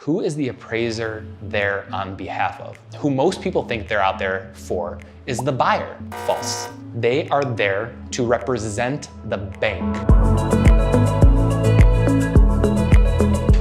Who is the appraiser there on behalf of? Who most people think they're out there for is the buyer. False. They are there to represent the bank.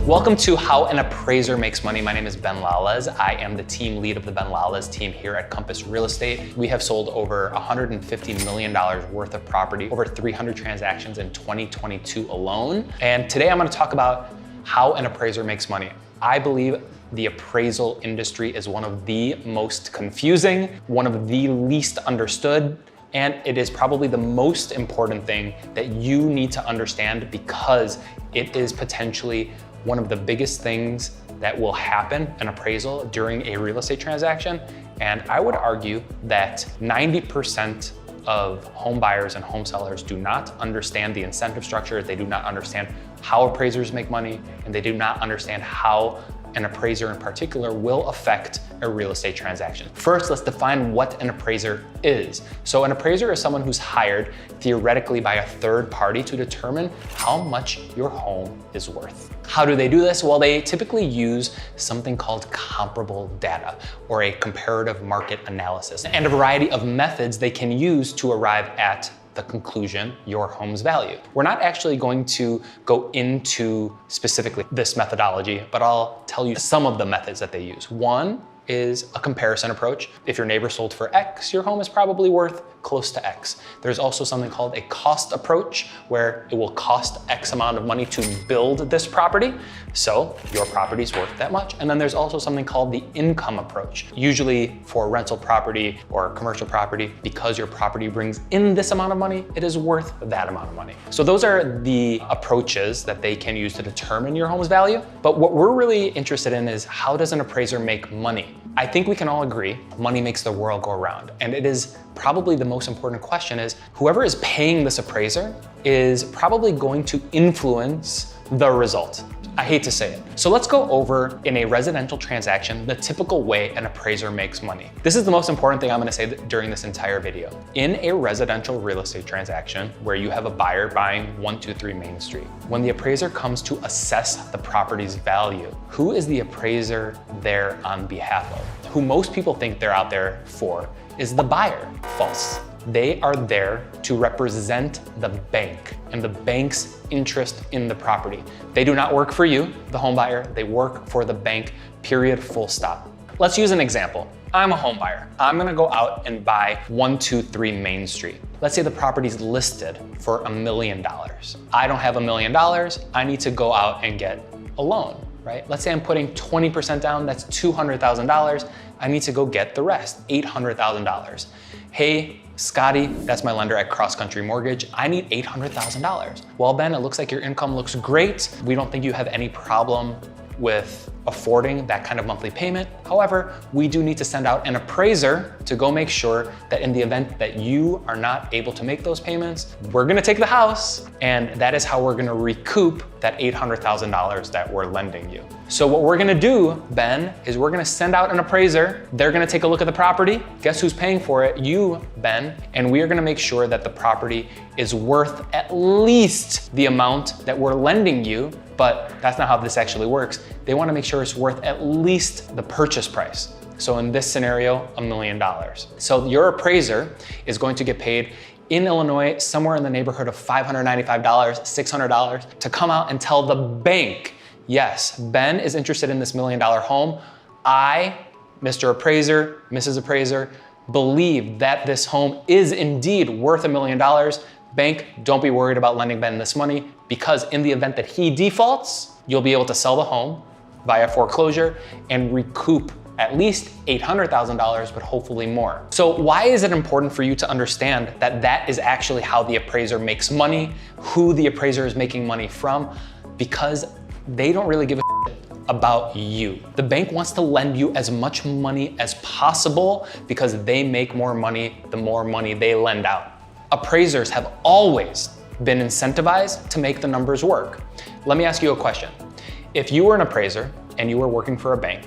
Welcome to How an Appraiser Makes Money. My name is Ben Lawless. I am the team lead of the Ben Lawless team here at Compass Real Estate. We have sold over $150 million worth of property, over 300 transactions in 2022 alone. And today I'm going to talk about how an appraiser makes money. I believe the appraisal industry is one of the most confusing, one of the least understood, and it is probably the most important thing that you need to understand because it is potentially one of the biggest things that will happen, an appraisal during a real estate transaction. And I would argue that 90% of home buyers and home sellers do not understand the incentive structure. They do not understand how appraisers make money, and they do not understand how an appraiser in particular will affect a real estate transaction. First, let's define what an appraiser is. So an appraiser is someone who's hired theoretically by a third party to determine how much your home is worth. How do they do this? Well, they typically use something called comparable data or a comparative market analysis and a variety of methods they can use to arrive at the conclusion, your home's value. We're not actually going to go into specifically this methodology, but I'll tell you some of the methods that they use. One is a comparison approach. If your neighbor sold for X, your home is probably worth close to X. There's also something called a cost approach, where it will cost X amount of money to build this property, so your property's worth that much. And then there's also something called the income approach. Usually for rental property or commercial property, because your property brings in this amount of money, it is worth that amount of money. So those are the approaches that they can use to determine your home's value. But what we're really interested in is, how does an appraiser make money? I think we can all agree money makes the world go round. And it is probably the most important question is, whoever is paying this appraiser is probably going to influence the result. I hate to say it. So let's go over, in a residential transaction, the typical way an appraiser makes money. This is the most important thing I'm gonna say during this entire video. In a residential real estate transaction where you have a buyer buying 123 Main Street, when the appraiser comes to assess the property's value, who is the appraiser there on behalf of? Who most people think they're out there for is the buyer. False. They are there to represent the bank and the bank's interest in the property. They do not work for you, the home buyer. They work for the bank, period, full stop. Let's use an example. I'm a home buyer. I'm gonna go out and buy 123 Main Street. Let's say the property's listed for $1 million. I don't have $1 million. I need to go out and get a loan, right? Let's say I'm putting 20% down, that's $200,000. I need to go get the rest, $800,000. Hey, Scotty, that's my lender at Cross Country Mortgage. I need $800,000. Well, Ben, it looks like your income looks great. We don't think you have any problem with affording that kind of monthly payment. However, we do need to send out an appraiser to go make sure that in the event that you are not able to make those payments, we're gonna take the house, and that is how we're gonna recoup that $800,000 that we're lending you. So what we're gonna do, Ben, is we're gonna send out an appraiser. They're gonna take a look at the property. Guess who's paying for it? You, Ben. And we are gonna make sure that the property is worth at least the amount that we're lending you, but that's not how this actually works. They wanna make sure it's worth at least the purchase price. So in this scenario, $1 million. So your appraiser is going to get paid in Illinois somewhere in the neighborhood of $595, $600 to come out and tell the bank, yes, Ben is interested in this $1 million home. I, Mr. Appraiser, Mrs. Appraiser, believe that this home is indeed worth $1 million. Bank, don't be worried about lending Ben this money, because in the event that he defaults, you'll be able to sell the home via foreclosure and recoup at least $800,000, but hopefully more. So why is it important for you to understand that that is actually how the appraiser makes money, who the appraiser is making money from? Because they don't really give a shit about you. The bank wants to lend you as much money as possible because they make more money the more money they lend out. Appraisers have always been incentivized to make the numbers work. Let me ask you a question. If you were an appraiser and you were working for a bank,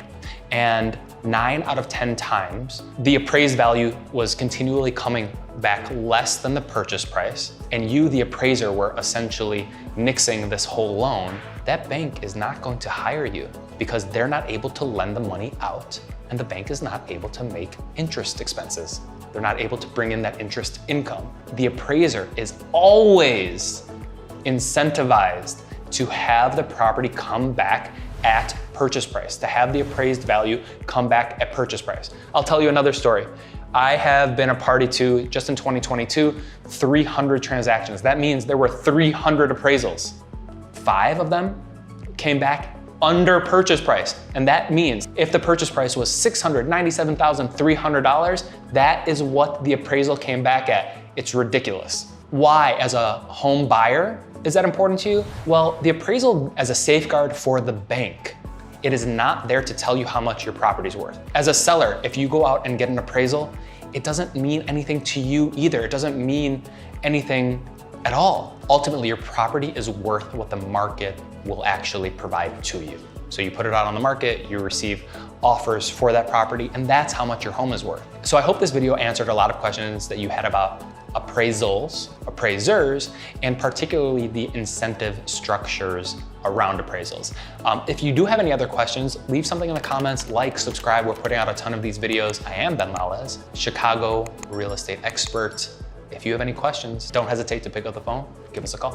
and 9 out of 10 times, the appraised value was continually coming back less than the purchase price, and you, the appraiser, were essentially nixing this whole loan, that bank is not going to hire you because they're not able to lend the money out and the bank is not able to make interest expenses. They're not able to bring in that interest income. The appraiser is always incentivized to have the property come back at purchase price, to have the appraised value come back at purchase price. I'll tell you another story. I have been a party to, just in 2022, 300 transactions. That means there were 300 appraisals. 5 of them came back under purchase price. And that means if the purchase price was $697,300, that is what the appraisal came back at. It's ridiculous. Why, as a home buyer, is that important to you? Well, the appraisal as a safeguard for the bank. It is not there to tell you how much your property's worth. As a seller, if you go out and get an appraisal, it doesn't mean anything to you either. It doesn't mean anything at all. Ultimately, your property is worth what the market will actually provide to you. So you put it out on the market, you receive offers for that property, and that's how much your home is worth. So I hope this video answered a lot of questions that you had about appraisals, appraisers, and particularly the incentive structures around appraisals. If you do have any other questions, leave something in the comments, like, subscribe. We're putting out a ton of these videos. I am Ben Lales, Chicago real estate expert. If you have any questions, don't hesitate to pick up the phone, give us a call.